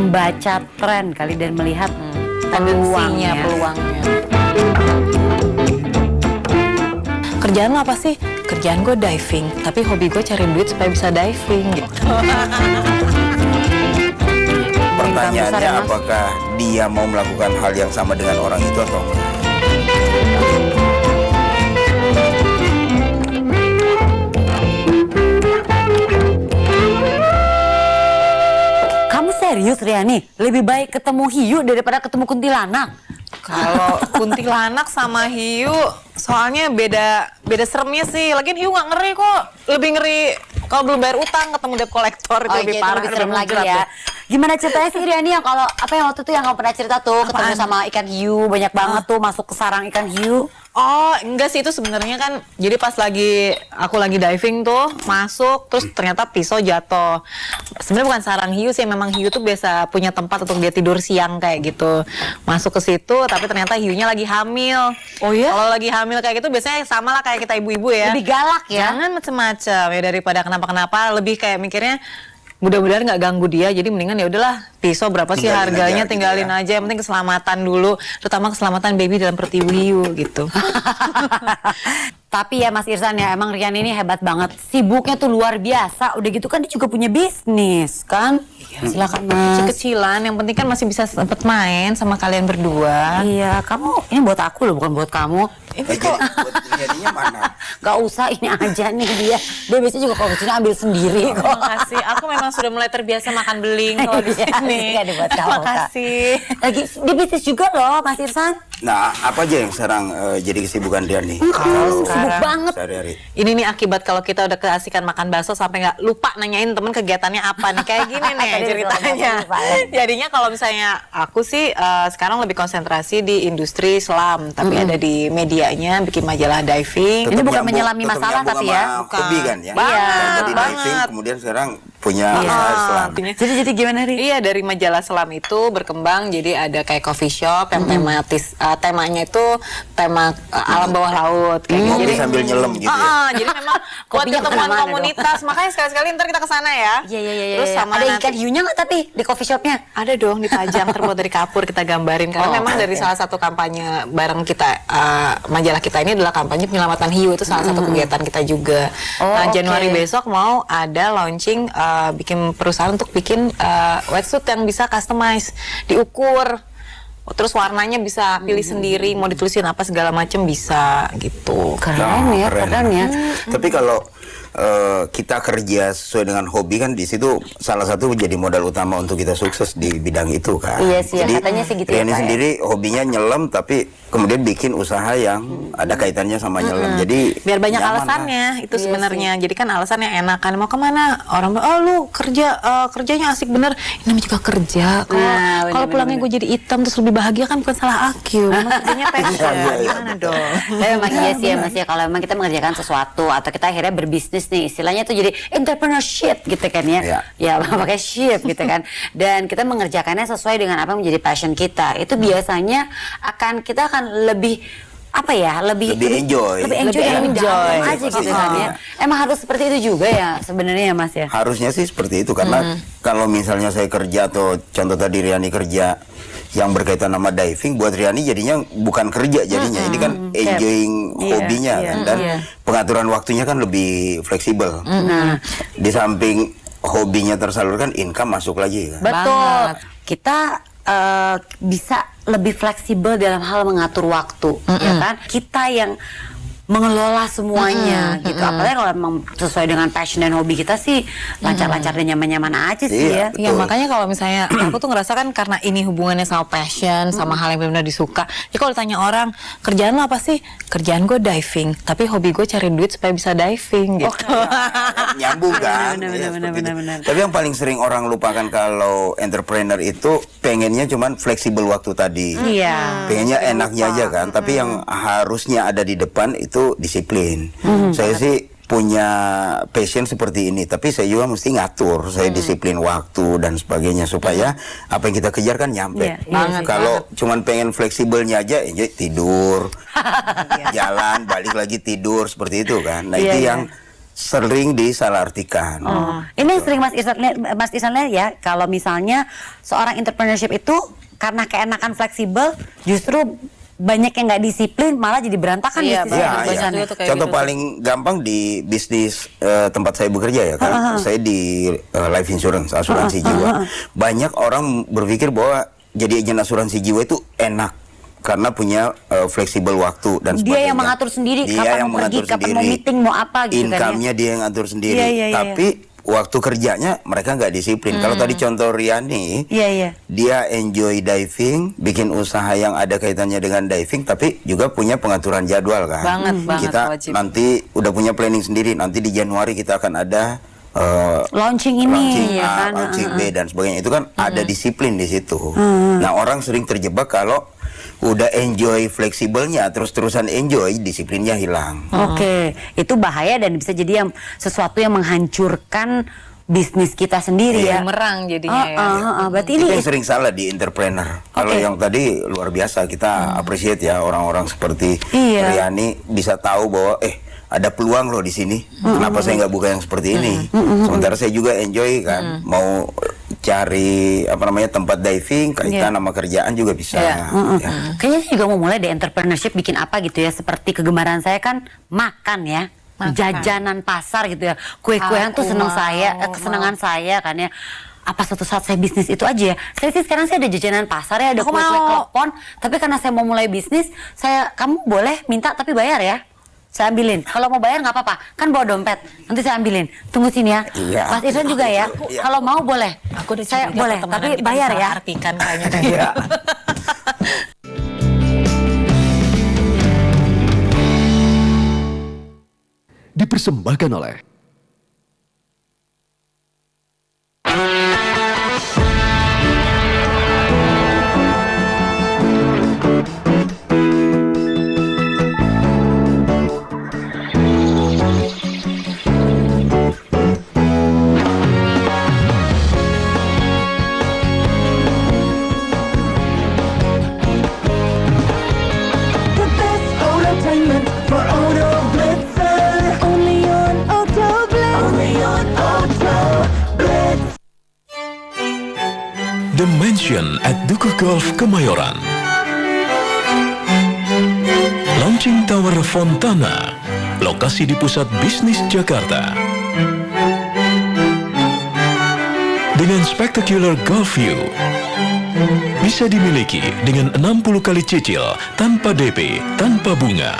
membaca tren kali dan melihat peluangnya. Kerjaan lo apa sih? Kerjaan gue diving, tapi hobi gue cari duit supaya bisa diving gitu. Pertanyaannya apakah dia mau melakukan hal yang sama dengan orang itu atau enggak? Kamu serius Riani? Lebih baik ketemu hiu daripada ketemu kuntilanak? Kalau kuntilanak sama hiu, soalnya beda seremnya sih. Lagian hiu nggak ngeri kok. Lebih ngeri kalau belum bayar utang ketemu debt collector itu lebih parah, lebih serem lagi ya. Gimana ceritanya sih Riani yang kalau apa yang waktu itu yang kamu pernah cerita tuh ketemu sama ikan hiu banyak banget tuh masuk ke sarang ikan hiu? Oh enggak sih, itu sebenarnya kan jadi pas aku lagi diving tuh masuk terus ternyata pisau jatuh. Sebenarnya bukan sarang hiu sih, memang hiu tuh biasa punya tempat untuk dia tidur siang kayak gitu. Masuk ke situ tapi ternyata hiunya lagi hamil. Oh ya? Kalau lagi hamil kayak gitu biasanya sama lah kayak kita ibu-ibu ya. Lebih galak ya? Jangan macem-macem ya, daripada kenapa-kenapa, lebih kayak mikirnya mudah-mudahan nggak ganggu dia, jadi mendingan ya udahlah pisau berapa sih harganya, tinggalin aja, yang penting keselamatan dulu, terutama keselamatan baby dalam perut ibu hiu gitu. Tapi ya Mas Irsan ya, emang Rian ini hebat banget, sibuknya tuh luar biasa. Udah gitu kan dia juga punya bisnis kan? Iya, silakan Mas. Kecil-kecilan, yang penting kan masih bisa sempet main sama kalian berdua. Iya, kamu ini buat aku loh, bukan buat kamu. Ini kok jadinya mana? Gak usah, ini aja nih dia. Dia biasanya juga kalau kesini ambil sendiri kok. Makasih, aku memang sudah mulai terbiasa makan beling kalau di sini. Iya, buat kamu. Makasih. Lagi di bisnis juga loh Mas Irsan. Nah, apa aja yang sekarang jadi kesibukan dia nih? Sibuk banget. Sehari-hari. Ini nih akibat kalau kita udah keasikan makan bakso sampai nggak lupa nanyain temen kegiatannya apa nih, kayak gini nih ceritanya. Jadinya kalau misalnya aku sih sekarang lebih konsentrasi di industri selam, tapi ada di medianya bikin majalah diving. Ini bukan menyelami masalah tapi ya. Hobi kan ya. Iya, Tadi diving, kemudian sekarang punya usaha selam. Jadi gimana Ri? Iya, dari majalah selam itu berkembang jadi ada kayak coffee shop yang tematis, temanya itu tema alam bawah laut kayak gitu. Jadi sambil nyelam gitu ya. Jadi memang buat Kopinya ketemuan kemana-mana komunitas, makanya sekali-sekali ntar kita kesana ya. Iya. Terus sama ada nanti- ikan hiunya nggak tapi di coffee shopnya? Ada dong, dipajang terbuat dari kapur, kita gambarin karena memang dari salah satu kampanye bareng kita, majalah kita ini adalah kampanye penyelamatan hiu, itu salah satu kegiatan kita juga. Januari besok mau ada launching, bikin perusahaan untuk bikin wetsuit yang bisa customize, diukur, terus warnanya bisa pilih sendiri, mau ditulisin apa segala macam bisa gitu. Keren ya. Tapi kalau kita kerja sesuai dengan hobi kan, di situ salah satu menjadi modal utama untuk kita sukses di bidang itu kan. Iya sih, Jadi katanya sih gitu ya, Riani Pak, ya. sendiri hobinya nyelam, tapi kemudian bikin usaha yang ada kaitannya sama nyelam. Jadi Biar banyak nyaman alasannya lah. itu sebenarnya. Jadi kan alasannya enak kan, mau kemana orang bilang, oh lu kerjanya asik bener, ini juga kerja. Kalau kalau pulangnya gue jadi hitam terus lebih bahagia kan bukan salah aku, memang kerjanya passion. Gimana dong? Tapi memang iya sih ya Mas ya, kalau memang kita mengerjakan sesuatu atau kita akhirnya berbisnis nih, istilahnya itu jadi entrepreneurship gitu kan ya. Ya pakai ship gitu kan. Dan kita mengerjakannya sesuai dengan apa yang menjadi passion kita. Itu biasanya kita akan lebih apa ya, lebih enjoy dan gampang aja gitu kan ya. Emang harus seperti itu juga ya sebenarnya ya Mas ya. Harusnya sih seperti itu, karena kalau misalnya saya kerja atau contoh tadi Riani kerja yang berkaitan sama diving, buat Riani jadinya bukan kerja jadinya. Ini kan enjoying hobinya kan, dan pengaturan waktunya kan lebih fleksibel. Di samping hobinya tersalurkan, income masuk lagi kan. Betul. Kita bisa lebih fleksibel dalam hal mengatur waktu, ya kan? Kita yang mengelola semuanya gitu. Apalagi kalau memang sesuai dengan passion dan hobi kita sih lancar-lancar dan nyaman-nyaman aja sih ya. Ya makanya kalau misalnya aku tuh ngerasa kan karena ini hubungannya sama passion, sama hal yang benar-benar disuka. Ya kalau ditanya orang, kerjaan lo apa sih? Kerjaan gue diving, tapi hobi gue cari duit supaya bisa diving gitu. Nyambung kan. Benar. Tapi yang paling sering orang lupakan kalau entrepreneur itu pengennya cuman fleksibel waktu tadi. Iya. Pengennya enaknya aja kan. Tapi yang harusnya ada di depan itu disiplin. Saya sih punya passion seperti ini, tapi saya juga mesti ngatur, saya disiplin waktu dan sebagainya supaya apa yang kita kejar kan nyampe. Kalau cuman pengen fleksibelnya aja, tidur, jalan, balik lagi tidur, seperti itu kan. Nah itu yang sering disalahartikan. Ini yang sering Mas Ihsan lihat ya, kalau misalnya seorang entrepreneurship itu karena keenakan fleksibel, justru banyak yang nggak disiplin, malah jadi berantakan bisnisnya. Contoh paling gampang di bisnis tempat saya bekerja ya kan, saya di life insurance, asuransi jiwa. Banyak orang berpikir bahwa jadi agen asuransi jiwa itu enak karena punya fleksibel waktu dan sebagainya. Dia yang mengatur sendiri, kapan mau pergi, kapan mau meeting, mau apa gitu kan. Income-nya dia yang ngatur sendiri. Tapi waktu kerjanya mereka nggak disiplin. Kalau tadi contoh Riani, dia enjoy diving, bikin usaha yang ada kaitannya dengan diving, tapi juga punya pengaturan jadwal kan. Banget, kita wajib. Nanti udah punya planning sendiri. Nanti di Januari kita akan ada launching ini, launching A, launching B dan sebagainya. Itu kan ada disiplin di situ. Nah, orang sering terjebak kalau udah enjoy fleksibelnya, terus-terusan enjoy, disiplinnya hilang. Oke, itu bahaya dan bisa jadi yang sesuatu yang menghancurkan bisnis kita sendiri ya. Bumerang jadinya berarti Itu ini yang sering salah di entrepreneur. Kalau yang tadi luar biasa, kita appreciate ya orang-orang seperti Riani bisa tahu bahwa ada peluang loh di sini. Kenapa saya nggak buka yang seperti ini? Sementara saya juga enjoy kan, mau cari tempat diving kaitan sama kerjaan juga bisa. Kayaknya saya juga mau mulai deh entrepreneurship, bikin apa gitu ya, seperti kegemaran saya kan makan ya. Jajanan pasar gitu ya, kue-kuean tuh kesenangan saya kan ya. Apa suatu saat saya bisnis itu aja ya? Saya sih sekarang ada jajanan pasar ya, ada kue-kue klepon. Tapi karena saya mau mulai bisnis, kamu boleh minta tapi bayar ya. Saya ambilin. Kalau mau bayar nggak apa-apa, kan bawa dompet. Nanti saya ambilin. Tunggu sini ya. Mas Ihsan juga ya. Kalau mau boleh. Aku udah saya boleh, tapi bayar ya. Artikan kayaknya. Dipersembahkan oleh The Mansion at Duku Golf Kemayoran, Launching Tower Fontana, lokasi di pusat bisnis Jakarta. Dengan spectacular golf view, bisa dimiliki dengan 60 kali cicil tanpa DP, tanpa bunga.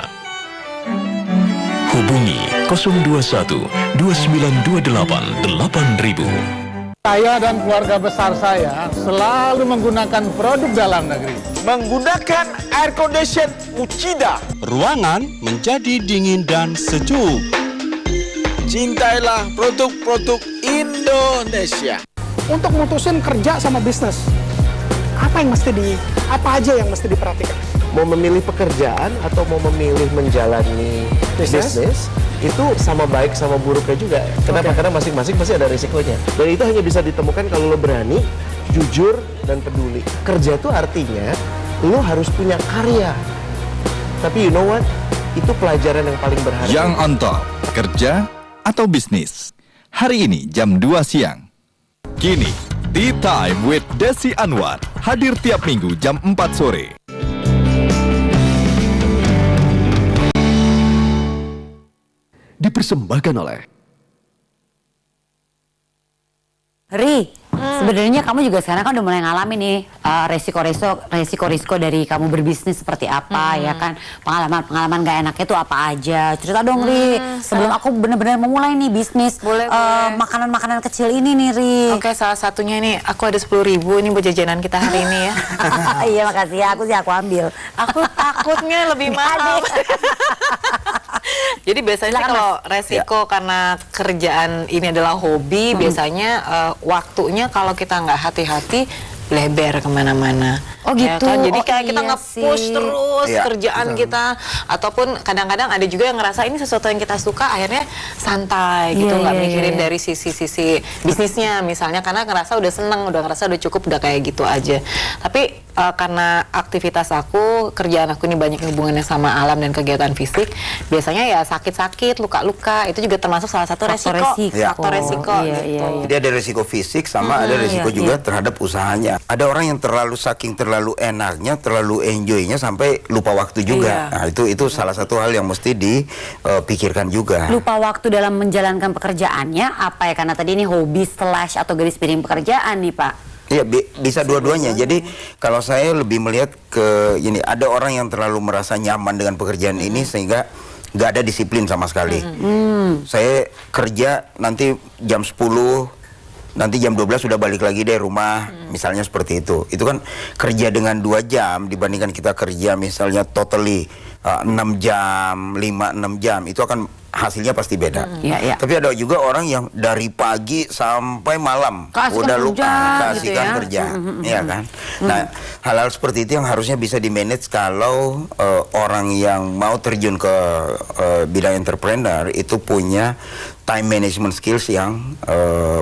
Hubungi 021 2928 8000. Saya dan keluarga besar saya selalu menggunakan produk dalam negeri. Menggunakan air condition Uchida. Ruangan menjadi dingin dan sejuk. Cintailah produk-produk Indonesia. Untuk mutusin kerja sama bisnis, apa aja yang mesti diperhatikan? Mau memilih pekerjaan atau mau memilih menjalani bisnis itu sama baik sama buruknya juga. Kenapa? Karena masing-masing pasti ada risikonya. Dan itu hanya bisa ditemukan kalau lo berani, jujur, dan peduli. Kerja itu artinya lo harus punya karya. Tapi you know what? Itu pelajaran yang paling berharga. Yang on top, kerja atau bisnis? Hari ini jam 2 siang. Kini, Tea Time with Desi Anwar hadir tiap minggu jam 4 sore. Dipersembahkan oleh Ri, sebenarnya kamu juga sekarang kan udah mulai ngalamin nih resiko-risiko dari kamu berbisnis seperti apa ya kan, pengalaman gak enaknya tuh apa aja. Cerita dong Ri, sebelum aku bener-bener memulai nih bisnis makanan-makanan kecil ini nih Ri. Oke, salah satunya ini aku ada 10.000 ini buat jajanan kita hari ini ya. Iya makasih ya, aku ambil. Aku takutnya lebih mahal. Jadi biasanya sih kalau resiko karena kerjaan ini adalah hobi, biasanya waktunya kalau kita nggak hati-hati lebar kemana-mana. Oh gitu. Ya kan? Jadi kayak kita iya nge-push sih. terus Iya, kerjaan kita, ataupun kadang-kadang ada juga yang ngerasa ini sesuatu yang kita suka, akhirnya santai gitu, nggak mikirin dari sisi bisnisnya misalnya, karena ngerasa udah seneng, udah ngerasa udah cukup, udah kayak gitu aja. Tapi karena aktivitas aku, kerjaan aku ini banyak hubungannya sama alam dan kegiatan fisik, biasanya ya sakit-sakit, luka-luka, itu juga termasuk salah satu faktor resiko gitu. Jadi ada resiko fisik sama ada resiko juga terhadap usahanya. Ada orang yang terlalu enaknya, terlalu enjoynya sampai lupa waktu juga. Nah, itu salah satu hal yang mesti dipikirkan juga. Lupa waktu dalam menjalankan pekerjaannya apa ya? Karena tadi ini hobi / atau garis miring pekerjaan nih Pak. Iya, bisa dua-duanya. Jadi kalau saya lebih melihat ke ini, ada orang yang terlalu merasa nyaman dengan pekerjaan ini sehingga nggak ada disiplin sama sekali. Saya kerja nanti jam 10, nanti jam 12 sudah balik lagi dari rumah, misalnya seperti itu. Itu kan kerja dengan 2 jam dibandingkan kita kerja misalnya totally 6 jam, 5-6 jam, itu akan hasilnya pasti beda. Tapi ada juga orang yang dari pagi sampai malam udah lupa kasihkan kerja, ya kan. Nah, hal-hal seperti itu yang harusnya bisa di-manage kalau orang yang mau terjun ke bidang entrepreneur itu punya time management skills yang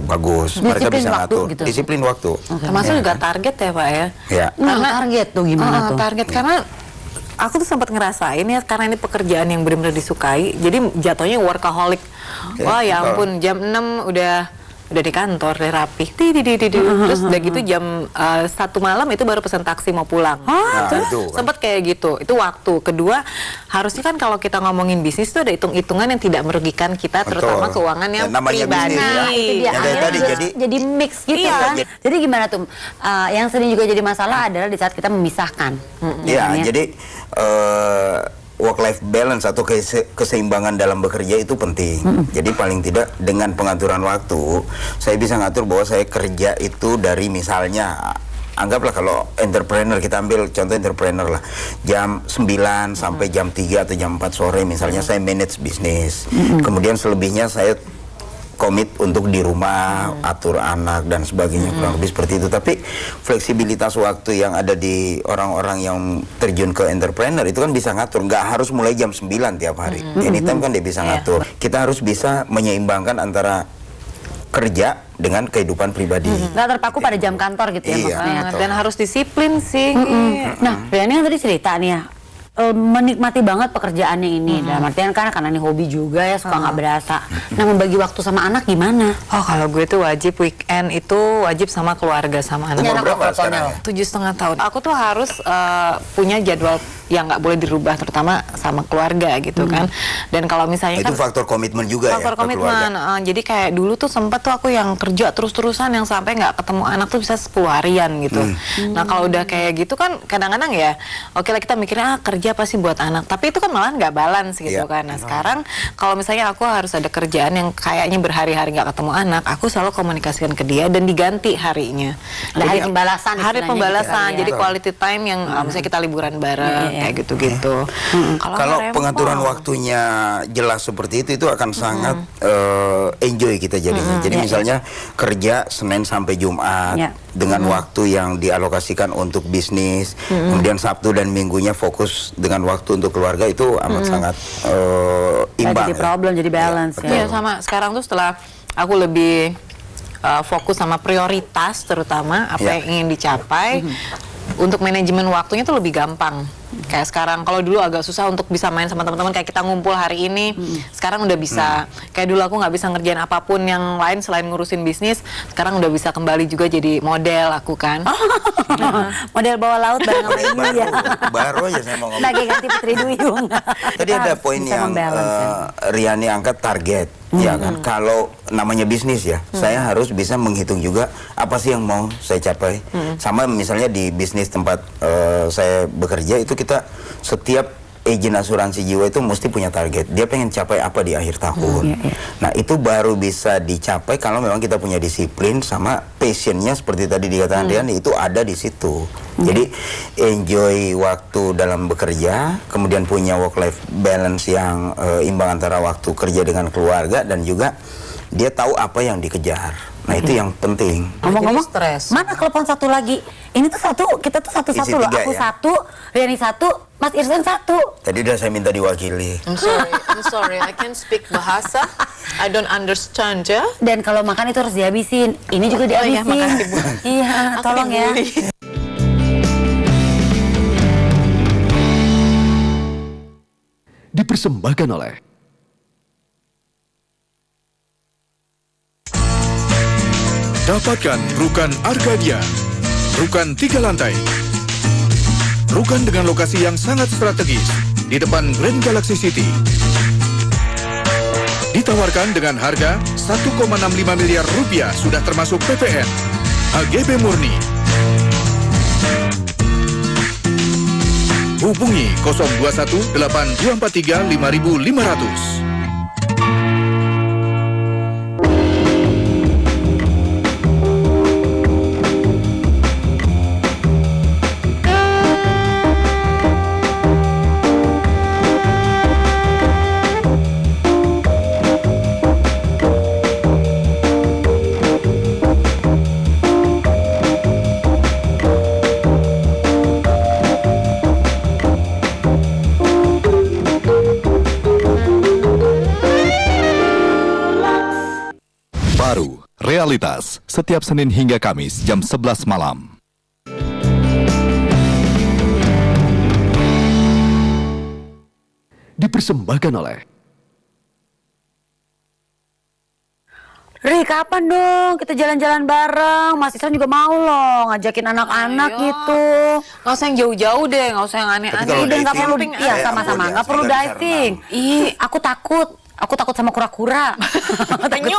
bagus. Mereka bisa ngatur gitu. Disiplin waktu. Termasuk juga target ya Pak ya. Karena target tuh gimana tuh? Target karena aku tuh sempat ngerasain ya, karena ini pekerjaan yang benar-benar disukai, jadi jatuhnya workaholic. Wah ya ampun, jam 6 udah di kantor, udah rapi, terus udah gitu jam 1 malam itu baru pesan taksi mau pulang. Itu sempat kayak gitu. Itu waktu. Kedua, harusnya kan kalau kita ngomongin bisnis itu ada hitung-hitungan yang tidak merugikan kita, terutama keuangan yang pribadi. Itu dia. Akhirnya jadi mix gitu kan. Jadi gimana tuh? Yang sering juga jadi masalah adalah di saat kita memisahkan. Jadi work-life balance atau keseimbangan dalam bekerja itu penting. Jadi paling tidak dengan pengaturan waktu, saya bisa ngatur bahwa saya kerja itu dari misalnya, anggaplah kalau entrepreneur, kita ambil contoh entrepreneur lah, jam 9 sampai jam 3 atau jam 4 sore misalnya saya manage bisnis. Kemudian selebihnya saya komit untuk di rumah, atur anak dan sebagainya, kurang lebih seperti itu. Tapi fleksibilitas waktu yang ada di orang-orang yang terjun ke entrepreneur itu kan bisa ngatur, nggak harus mulai jam 9 tiap hari. Anytime kan dia bisa ngatur. Kita harus bisa menyeimbangkan antara kerja dengan kehidupan pribadi. Nggak terpaku pada jam kantor gitu ya maksudnya. Dan harus disiplin sih. Nah, Riani yang tadi cerita nih ya, menikmati banget pekerjaannya ini, dalam artian karena ini hobi juga ya, suka nggak berasa. Nah, membagi waktu sama anak gimana? Oh, kalau gue tuh wajib weekend itu wajib sama keluarga, sama anak. Umur berapa sekarang? 7,5 tahun. Aku tuh harus punya jadwal yang nggak boleh dirubah, terutama sama keluarga gitu kan. Dan kalau misalnya itu faktor komitmen juga faktor komitmen. Jadi kayak dulu tuh sempat tuh aku yang kerja terus-terusan yang sampai nggak ketemu anak tuh bisa 10 harian gitu. Nah, kalau udah kayak gitu kan kadang-kadang ya, oke lah kita mikirnya kerja pasti buat anak, tapi itu kan malah nggak balance gitu kan. Nah, sekarang kalau misalnya aku harus ada kerjaan yang kayaknya berhari-hari nggak ketemu anak, aku selalu komunikasikan ke dia dan diganti harinya. Hari pembalasan. Hari pembalasan. Jadi quality time yang misalnya kita liburan bareng kayak gitu-gitu. Kalau pengaturan waktunya jelas seperti itu akan sangat enjoy kita jadinya. Jadi misalnya kerja Senin sampai Jumat dengan waktu yang dialokasikan untuk bisnis, kemudian Sabtu dan Minggunya fokus dengan waktu untuk keluarga, itu amat sangat imbang. Jadi problem, jadi balance ya. Sama sekarang tuh setelah aku lebih fokus sama prioritas, terutama apa yang ingin dicapai, untuk manajemen waktunya tuh lebih gampang. Kayak sekarang, kalau dulu agak susah untuk bisa main sama teman-teman, kayak kita ngumpul hari ini, sekarang udah bisa. Kayak dulu aku nggak bisa ngerjain apapun yang lain selain ngurusin bisnis, sekarang udah bisa kembali juga jadi model aku kan. Model bawah laut bareng sama ini ya. Baru aja saya mau ngomong. Lagi ganti Putri Duyung. Tadi ada poin yang Riani angkat, target. Ya kan, kalau namanya bisnis ya, saya harus bisa menghitung juga apa sih yang mau saya capai. Sama misalnya di bisnis tempat saya bekerja itu, kita setiap agen asuransi jiwa itu mesti punya target. Dia pengen capai apa di akhir tahun. Nah, itu baru bisa dicapai kalau memang kita punya disiplin sama passionnya seperti tadi dikatakan Riani, itu ada di situ. Jadi enjoy waktu dalam bekerja, kemudian punya work life balance yang imbang antara waktu kerja dengan keluarga, dan juga dia tahu apa yang dikejar. Nah itu yang penting. Ngomong-ngomong, stres. mana telepon satu lagi? Ini tuh satu, kita tuh satu-satu Isi loh. tiga Aku ya? satu, Riani satu, Mas Irsan satu. Tadi udah saya minta diwakili. I'm sorry, I can't speak bahasa. I don't understand ya. Dan kalau makan itu harus dihabisin. Ini juga iya, dihabisin. makasih, Bu. Iya, Aku tolong ya. dibully. Dipersembahkan oleh Dapatkan Rukan Arcadia, Rukan 3 lantai. Rukan dengan lokasi yang sangat strategis di depan Grand Galaxy City. Ditawarkan dengan harga 1,65 miliar rupiah sudah termasuk PPN. HGB murni. Hubungi 021 8243 5500. Baru, Realitas, setiap Senin hingga Kamis jam 11 malam. dipersembahkan oleh Ri, kapan dong kita jalan-jalan bareng? Mas Isran juga mau loh ngajakin anak-anak gitu. Nggak usah yang jauh-jauh deh, nggak usah yang aneh-aneh. Dan nggak perlu, camping iya aja. sama-sama, nggak perlu diving. Ih, aku takut sama kura-kura. Penyu.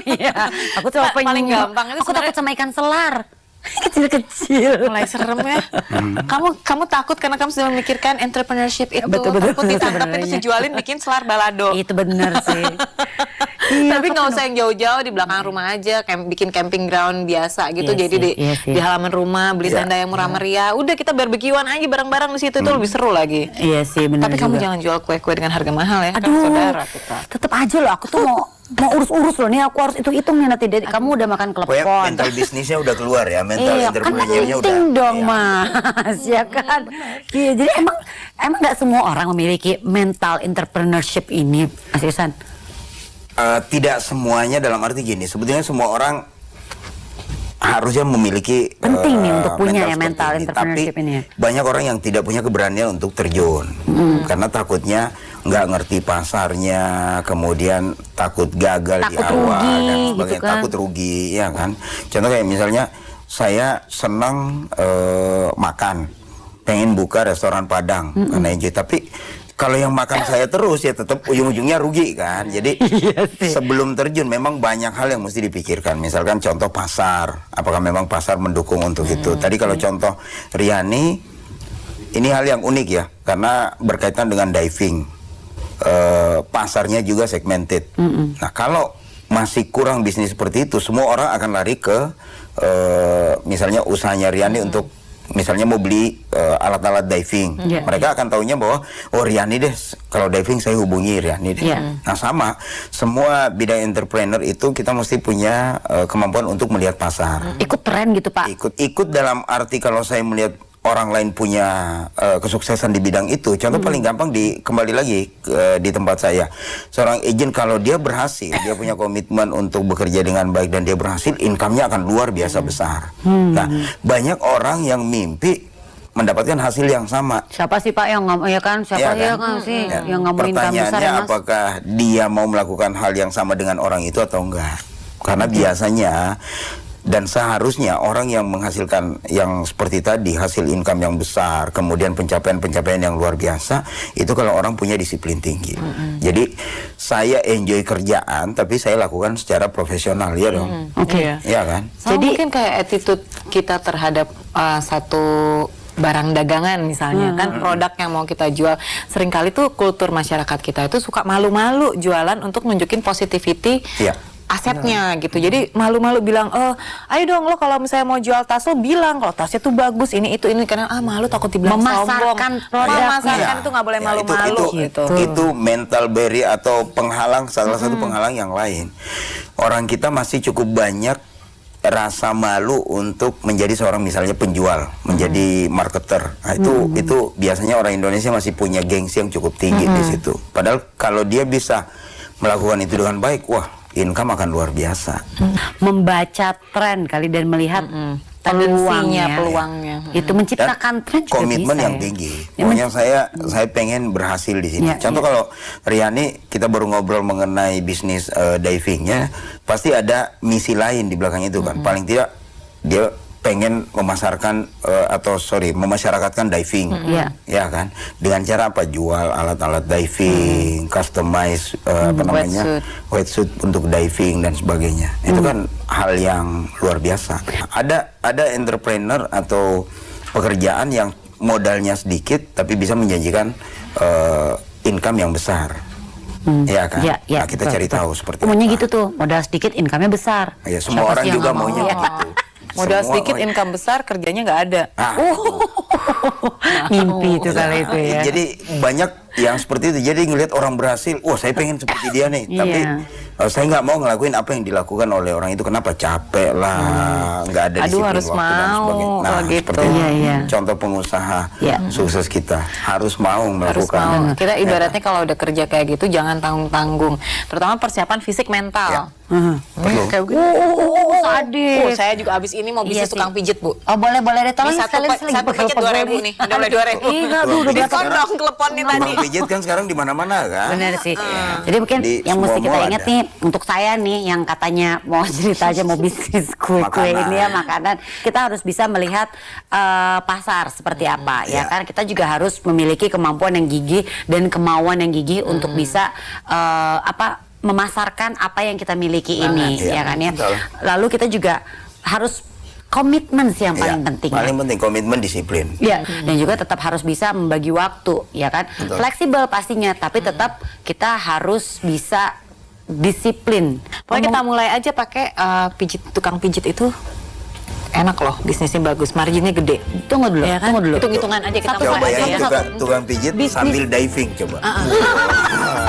Iya, aku sama penyu. Paling gampang itu aku takut sama ikan selar. Kecil-kecil. Mulai serem ya. Kamu takut karena kamu sudah memikirkan entrepreneurship itu. Betul. Takut ditangkap itu dijualin bikin selar balado. Itu bener sih. Tapi nggak usah yang jauh-jauh, di belakang rumah aja, bikin camping ground biasa gitu. Iya Jadi sih. di halaman rumah beli tenda yang murah meriah. Udah kita barbekyuan aja bareng-bareng di situ, itu lebih seru lagi. Iya sih, benar. Tapi kamu jangan jual kue-kue dengan harga mahal ya. Aduh, kan saudara kita. tetep aja loh. Aku tuh mau urus-urus loh nih. Aku harus hitung-hitung nih nanti. Kamu udah makan Pokoknya klepon. mental bisnisnya udah keluar ya, mental Iya, kan entrepreneurnya udah. penting dong, Iya. Mas. Ya kan? Iya, jadi emang nggak semua orang memiliki mental entrepreneurship ini, Mas Irsan? Tidak semuanya, dalam arti gini, sebetulnya semua orang harusnya memiliki Penting nih untuk punya ya seperti mental ini. entrepreneurship Tapi ini ya. banyak orang yang tidak punya keberanian untuk terjun karena takutnya nggak ngerti pasarnya, kemudian takut gagal di Takut awal rugi, dan gitu sebagainya, kan. takut rugi, ya kan. Contoh kayak misalnya saya senang makan, pengen buka restoran Padang karena enjoy, tapi kalau yang makan saya terus ya tetap ujung-ujungnya rugi kan. Jadi sebelum terjun memang banyak hal yang mesti dipikirkan. Misalkan contoh pasar, apakah memang pasar mendukung untuk itu. Tadi kalau contoh Riani, ini hal yang unik ya, karena berkaitan dengan diving. Pasarnya juga segmented. Nah kalau masih kurang bisnis seperti itu, semua orang akan lari ke misalnya usahanya Riani untuk misalnya mau beli alat-alat diving, mereka akan taunya bahwa oh Riani deh, kalau diving saya hubungi Riani deh. Nah sama, semua bidang entrepreneur itu kita mesti punya kemampuan untuk melihat pasar. Ikut tren gitu, Pak. Ikut dalam arti kalau saya melihat orang lain punya kesuksesan di bidang itu, contoh paling gampang kembali lagi di tempat saya, seorang agent kalau dia berhasil, dia punya komitmen untuk bekerja dengan baik dan dia berhasil, income-nya akan luar biasa besar. Nah, banyak orang yang mimpi mendapatkan hasil yang sama. Siapa sih Pak yang ngomong, ya kan? Siapa ya kan sih yang ngomongin income besar ya, Pertanyaannya Mas? apakah dia mau melakukan hal yang sama dengan orang itu atau enggak? Karena biasanya dan seharusnya orang yang menghasilkan yang seperti tadi, hasil income yang besar, kemudian pencapaian-pencapaian yang luar biasa, itu kalau orang punya disiplin tinggi. Jadi saya enjoy kerjaan, tapi saya lakukan secara profesional, ya dong. Oke. Ya kan? Jadi mungkin kayak attitude kita terhadap satu barang dagangan misalnya kan, produk yang mau kita jual, seringkali tuh kultur masyarakat kita itu suka malu-malu jualan untuk nunjukin positivity asetnya gitu. Jadi malu-malu bilang, ayo dong lo kalau misalnya mau jual tas lo bilang kalau tasnya tuh bagus, ini karena malu takut dibilang Memasarkan sombong. produknya. Memasarkan itu nggak boleh malu-malu gitu. Itu mental barrier atau penghalang, salah satu penghalang yang lain. orang kita masih cukup banyak rasa malu untuk menjadi seorang misalnya penjual, menjadi marketer. Nah, itu biasanya orang Indonesia masih punya gengsi yang cukup tinggi di situ. Padahal kalau dia bisa melakukan itu dengan baik, wah, income akan luar biasa. Membaca tren kali dan melihat peluangnya, itu menciptakan tren juga komitmen bisa, yang tinggi. Pokoknya saya pengen berhasil di sini. Contoh kalau Riani, kita baru ngobrol mengenai bisnis divingnya, pasti ada misi lain di belakang itu kan. Paling tidak dia pengen memasarkan memasyarakatkan diving, ya kan? Dengan cara apa? Jual alat-alat diving, customize wetsuit untuk diving dan sebagainya. Itu kan hal yang luar biasa. Ada entrepreneur atau pekerjaan yang modalnya sedikit tapi bisa menjanjikan income yang besar. Ya kan? Nah, kita cari tahu seperti umumnya gitu tuh, modal sedikit income-nya besar. Ya, semua orang juga maunya gitu. Modal sedikit, income besar, kerjanya nggak ada. Mimpi itu kali itu ya. Jadi banyak yang seperti itu. Jadi ngelihat orang berhasil, wah saya pengen seperti dia nih. Tapi saya nggak mau ngelakuin apa yang dilakukan oleh orang itu. Kenapa? Capek lah, nggak ada disiplin harus waktu dan sebagainya. Nah, gitu. Seperti contoh pengusaha sukses kita harus mau melakukan. Kita ibaratnya kalau udah kerja kayak gitu jangan tanggung-tanggung. Terutama persiapan fisik mental. Perlu. Kayak gitu. Sadis. Saya juga abis ini mau bisnis tukang pijit, Bu. Oh, boleh deh, tolong satu pijit 2.000 nih. Udah mulai 2.000. Iya, udah diskon dong telepon nih tadi. Pijit kan sekarang di mana-mana kan. Bener sih. Jadi mungkin yang mesti kita ingat nih, untuk saya nih yang katanya mau cerita aja mau bisnis kue-kue ini ya, makanan, kita harus bisa melihat pasar seperti apa ya kan. Kita juga harus memiliki kemampuan yang gigih dan kemauan yang gigih untuk bisa memasarkan apa yang kita miliki ini ya kan ya. Lalu kita juga harus komitmen sih yang paling penting. Paling penting komitmen, disiplin. Ya, dan juga tetap harus bisa membagi waktu, ya kan? Fleksibel pastinya, tapi tetap kita harus bisa disiplin. Pokoknya kita mulai aja pakai tukang pijit itu. Enak loh, bisnisnya bagus, marginnya gede. Tunggu dulu, ya kan? Hitung-hitungan aja kita mulai aja ya. Tukang pijit sambil diving coba.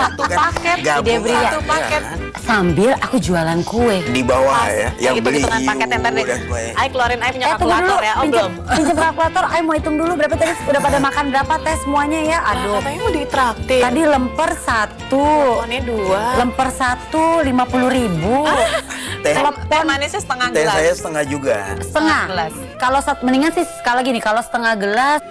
Satu paket, satu paket. Sambil aku jualan kue. Di bawah ya, yang beli hitungan paket yang tadi. Ayo keluarin, ayo punya kalkulator ya, belum? Pinjam kalkulator, ayo mau hitung dulu berapa tadi, udah pada makan berapa teh semuanya ya. Aduh. Katanya mau ditraktir. Tadi lemper 1. Teleponnya 2. Lemper 1 50.000. Teh manisnya setengah gelas. Teh saya setengah juga. Setengah gelas. Kalau mendingan sih kalau gini, kalau setengah gelas